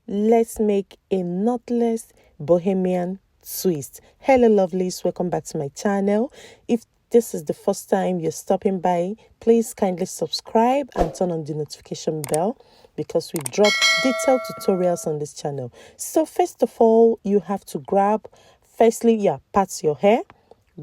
let's make a knotless bohemian twist. Hello lovelies, welcome back to my channel. If this is the first time you're stopping by, please kindly subscribe and turn on the notification bell because we drop detailed tutorials on this channel. So first of all, you have to grab, part your hair,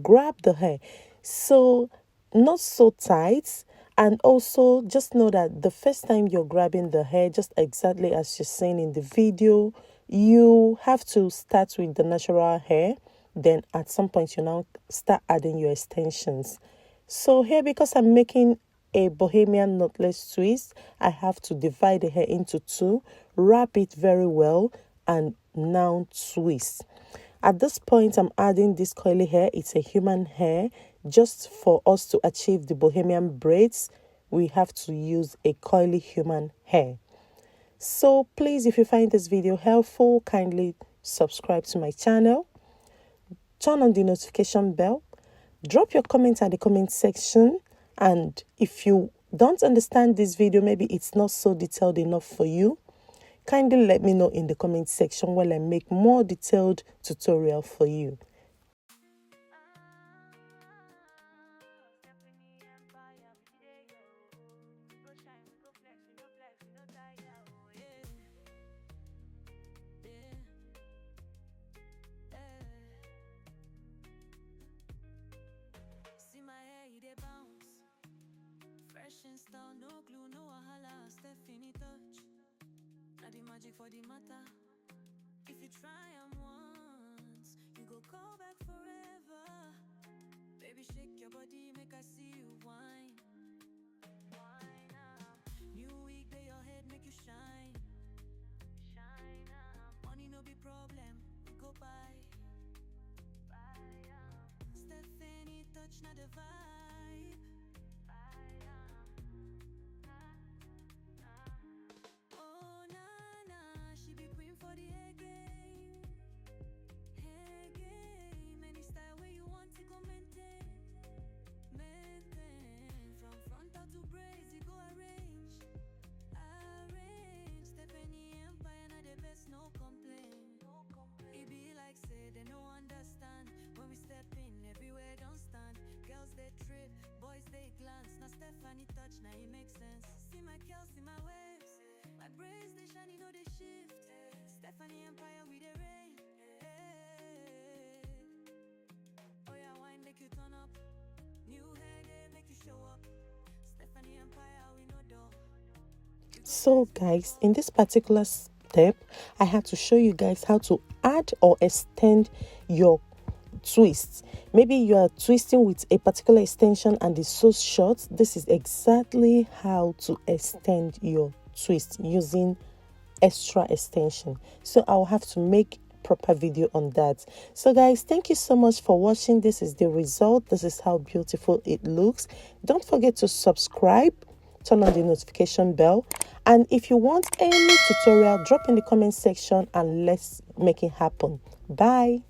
grab the hair. So not so tight, and also just know that the first time you're grabbing the hair, just exactly as you're saying in the video, you have to start with the natural hair. Then at some point you now start adding your extensions. So here, because I'm making a bohemian knotless twist, I have to divide the hair into two, wrap it very well, and now twist. At this point, I'm adding this curly hair. It's a human hair. Just for us to achieve the bohemian braids, we have to use a curly human hair. So please, if you find this video helpful, kindly subscribe to my channel. Turn on the notification bell. Drop your comments at the comment section. And if you don't understand this video, maybe it's not so detailed enough for you, kindly let me know in the comment section while I make more detailed tutorial for you. Style, no glue, no wahala, Stephanie touch. Now the magic for the matter. If you try them once, you go call back forever. Baby, shake your body, make I see you whine. Whine up. New week, day your head, make you shine. Shine up. Money no be problem, we go buy. Buy up. Stephanie touch, now the vibe. To braids, you go arrange. Stephanie Empire, not the best, no complaint. It be like say they no understand. When we step in, everywhere don't stand. Girls they trip, boys they glance. Now Stephanie touch, now it makes sense. See my curls, see my waves. My braids they shine, you know they shift. Stephanie Empire, we the rain. Oh yeah, wine make you turn up. New hair they make you show up. So guys, in this particular step, I had to show you guys how to add or extend your twists. Maybe you are twisting with a particular extension and it's so short. This is exactly how to extend your twist using extra extension. So I'll have to make proper video on that. So guys, thank you so much for watching. This is the result. This is how beautiful it looks. Don't forget to subscribe, turn on the notification bell, and if you want any tutorial, drop in the comment section and let's make it happen. Bye.